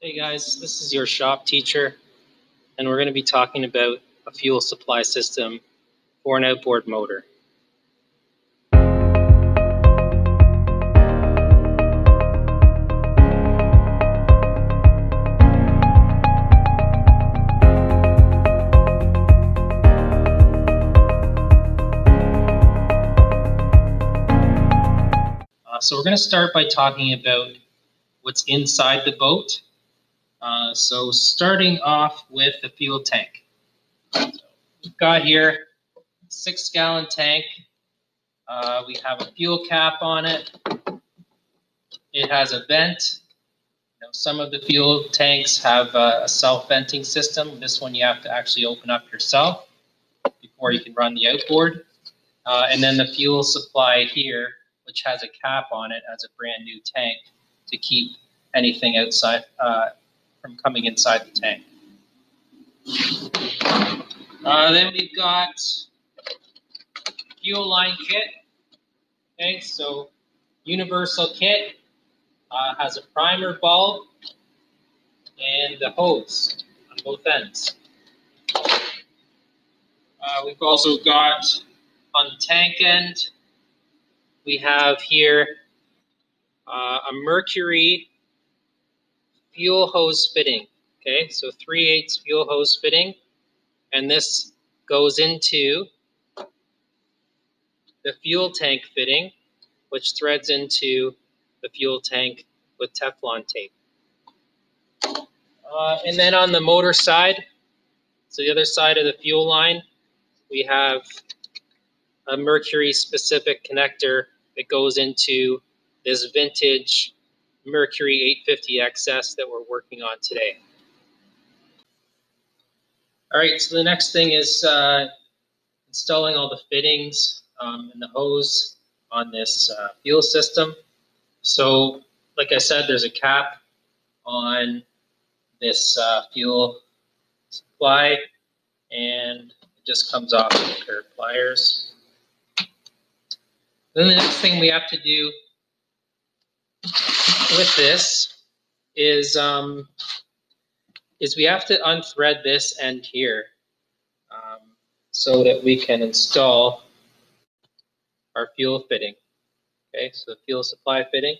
Hey guys, this is your shop teacher, and we're going to be talking about a fuel supply system for an outboard motor. So we're going to start by talking about what's inside the boat. So starting off with the fuel tank. So we've got here a 6-gallon tank. We have a fuel cap on it. It has a vent. Some of the fuel tanks have a self-venting system. This one you have to actually open up yourself before you can run the outboard. And then the fuel supply here, which has a cap on it as a brand new tank to keep anything outside from coming inside the tank. Then we've got fuel line kit. Okay, so universal kit has a primer bulb and the hose on both ends. We've also got on the tank end, we have here a Mercury fuel hose fitting. Okay, so 3/8 fuel hose fitting, and this goes into the fuel tank fitting, which threads into the fuel tank with Teflon tape. And then on the motor side, so the other side of the fuel line, we have a Mercury specific connector that goes into this vintage Mercury 850 XS that we're working on today. All right, so the next thing is installing all the fittings and the hose on this fuel system. So, like I said, there's a cap on this fuel supply, and it just comes off with a pair of pliers. Then the next thing we have to do with this is we have to unthread this end here so that we can install our fuel fitting. Okay, so the fuel supply fitting,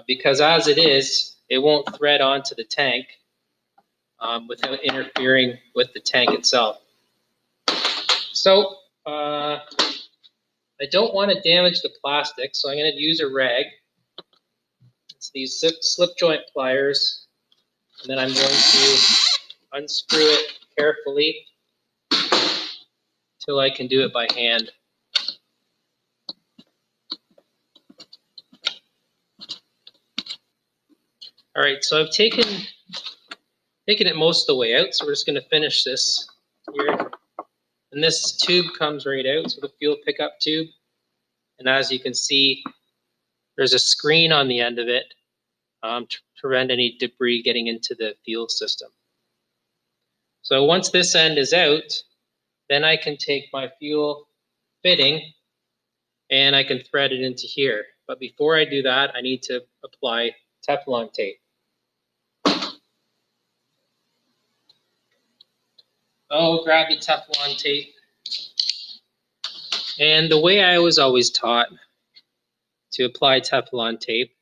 because as it is, it won't thread onto the tank without interfering with the tank itself. So I don't want to damage the plastic, so I'm going to use a rag. It's these slip joint pliers, and then I'm going to unscrew it carefully till I can do it by hand. All right, so I've taken it most of the way out, so we're just going to finish this here. And this tube comes right out, so the fuel pickup tube. And as you can see, there's a screen on the end of it to prevent any debris getting into the fuel system. So once this end is out, then I can take my fuel fitting and I can thread it into here. But before I do that, I need to apply Teflon tape. Oh, grab the Teflon tape. And the way I was always taught to apply Teflon tape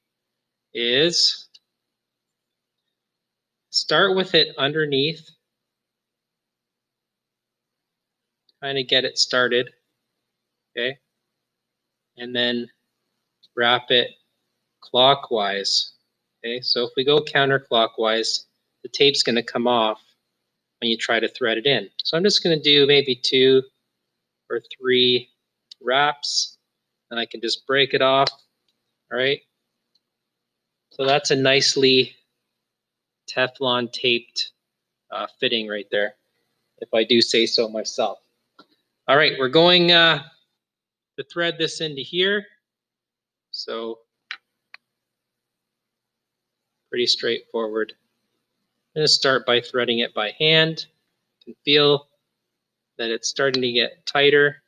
is start with it underneath, kind of get it started, okay? And then wrap it clockwise, okay? So if we go counterclockwise, the tape's going to come off when you try to thread it in. So I'm just going to do maybe 2 or 3 wraps, and I can just break it off, all right? So that's a nicely Teflon taped fitting right there, if I do say so myself. All right, we're going to thread this into here. So pretty straightforward. I'm going to start by threading it by hand. You can feel that it's starting to get tighter.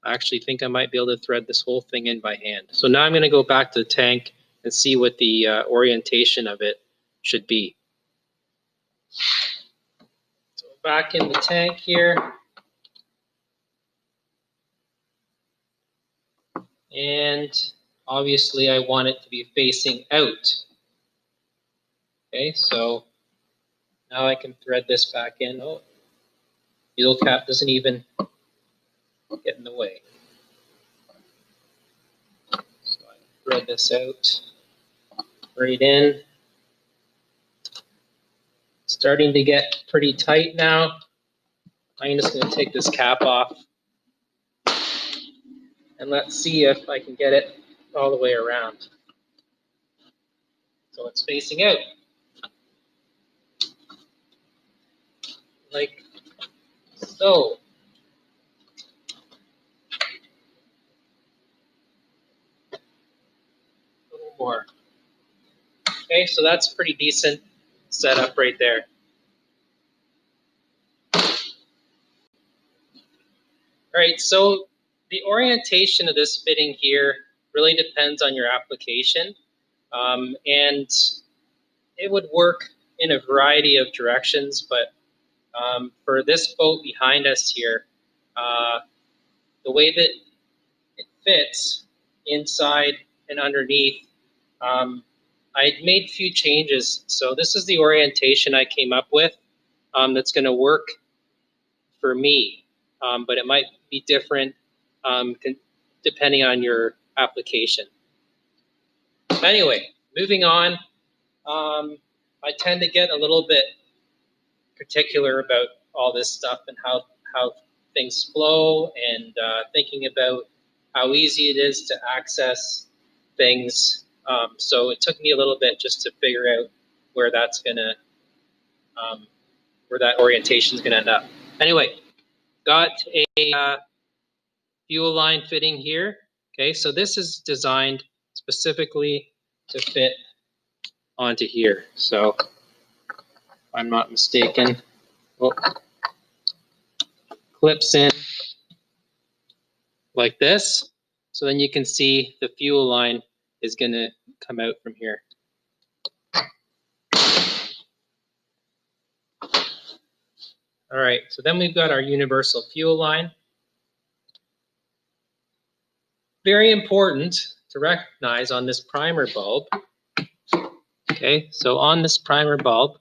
I actually think I might be able to thread this whole thing in by hand. So now I'm going to go back to the tank and see what the orientation of it should be. So back in the tank here. And obviously I want it to be facing out. Okay, so now I can thread this back in. Oh, fuel cap doesn't even get in the way. So I thread this out right in. Starting to get pretty tight now. I'm just going to take this cap off. And let's see if I can get it all the way around. So it's facing out. Like so. A little more. Okay, so that's pretty decent setup right there. All right, so the orientation of this fitting here really depends on your application. And it would work in a variety of directions, but for this boat behind us here, the way that it fits inside and underneath, I made a few changes. So this is the orientation I came up with that's going to work for me, but it might be different depending on your application. Anyway, moving on, I tend to get a little bit particular about all this stuff and how things flow, and thinking about how easy it is to access things. So it took me a little bit just to figure out where that's gonna, where that orientation is gonna end up. Anyway, got a fuel line fitting here. Okay, so this is designed specifically to fit onto here. So if I'm not mistaken, oh, clips in like this. So then you can see the fuel line is going to come out from here. All right, so then we've got our universal fuel line. Very important to recognize on this primer bulb. Okay, so on this primer bulb,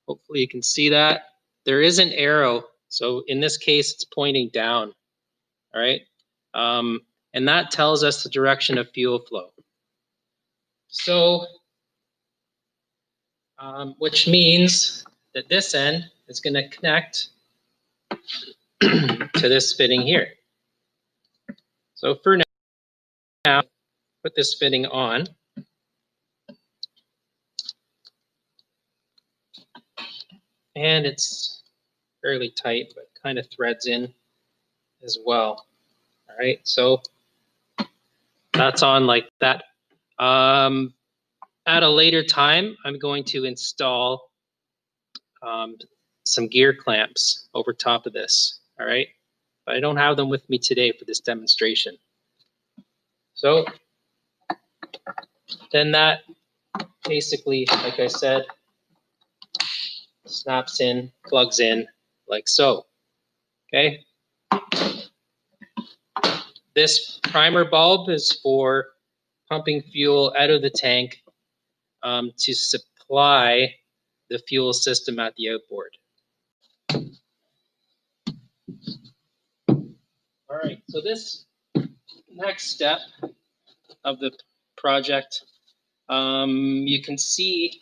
hopefully you can see that, there is an arrow. So in this case, it's pointing down. All right, and that tells us the direction of fuel flow. So, which means that this end is going to connect to this fitting here. So for now, put this fitting on. And it's fairly tight, but kind of threads in as well. All right, so that's on like that. At a later time, I'm going to install some gear clamps over top of this. All right, but I don't have them with me today for this demonstration. So then that basically, like I said, snaps in, plugs in like so. Okay. This primer bulb is for pumping fuel out of the tank to supply the fuel system at the outboard. All right, so this next step of the project, you can see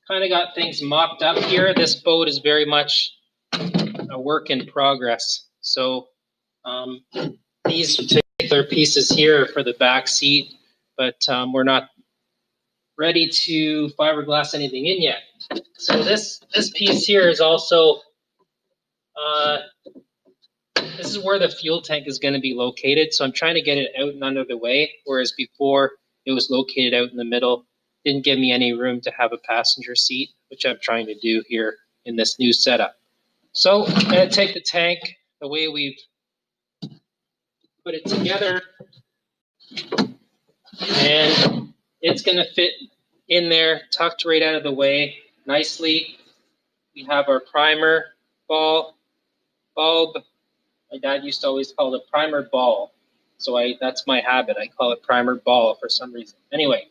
kind of got things mocked up here. This boat is very much a work in progress. So these particular pieces here are for the back seat, but we're not ready to fiberglass anything in yet. So this piece here is also, this is where the fuel tank is going to be located. So I'm trying to get it out and under the way, whereas before it was located out in the middle. Didn't give me any room to have a passenger seat, which I'm trying to do here in this new setup. So I'm going to take the tank the way we've put it together, and it's going to fit in there, tucked right out of the way nicely. We have our primer bulb. My dad used to always call it primer ball. So that's my habit. I call it primer ball for some reason. Anyway,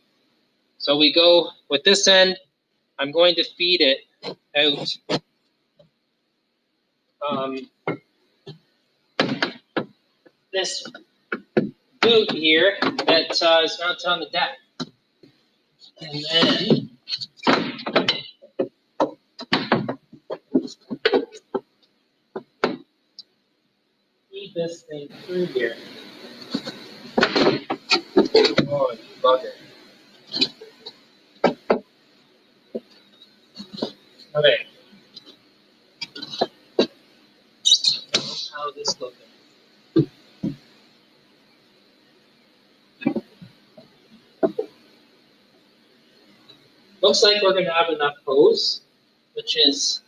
so we go with this end. I'm going to feed it out this boot here that is mounted on the deck. And then feed this thing through here. Oh, you bugger. Okay. How is this looking? Looks like we're going to have enough hose, which is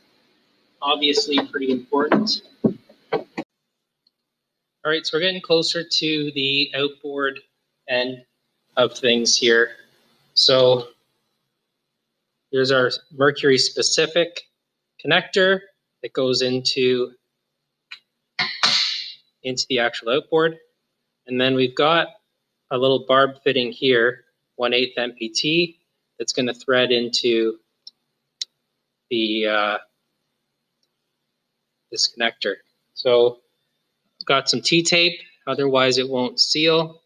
obviously pretty important. All right, so we're getting closer to the outboard end of things here. So here's our Mercury specific connector that goes into the actual outboard. And then we've got a little barb fitting here, 1/8 MPT, that's going to thread into the this connector. So got some T-tape, otherwise it won't seal.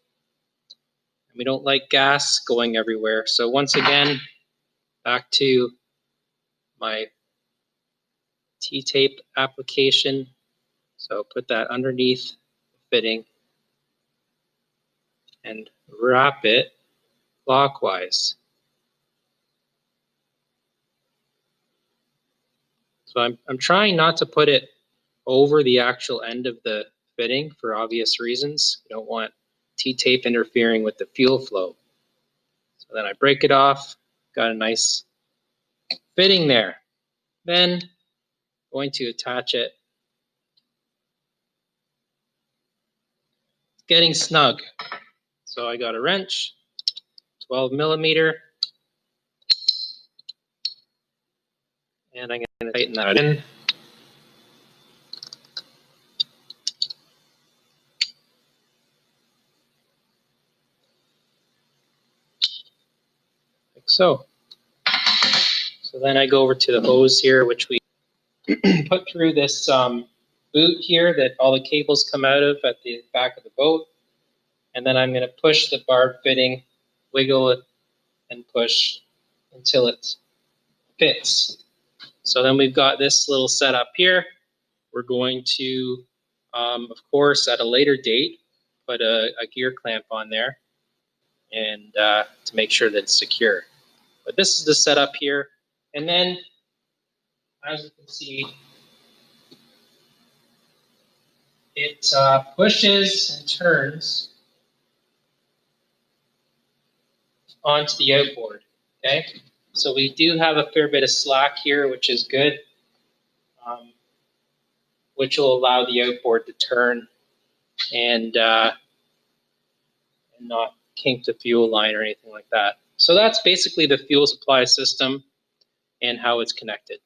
And we don't like gas going everywhere. So once again, back to my T-tape application. So put that underneath the fitting and wrap it clockwise. So I'm trying not to put it over the actual end of the fitting for obvious reasons. You don't want T-tape interfering with the fuel flow. So then I break it off, got a nice fitting there. Then going to attach it. It's getting snug. So I got a wrench, 12mm, and I'm going to tighten that in. Like so. So then I go over to the hose here, which we put through this boot here that all the cables come out of at the back of the boat. And then I'm going to push the barb fitting, wiggle it, and push until it fits. So then we've got this little setup here. We're going to, of course, at a later date, put a gear clamp on there and to make sure that it's secure. But this is the setup here. And then, as you can see, it pushes and turns onto the outboard, okay? So we do have a fair bit of slack here, which is good, which will allow the outboard to turn and not kink the fuel line or anything like that. So that's basically the fuel supply system and how it's connected.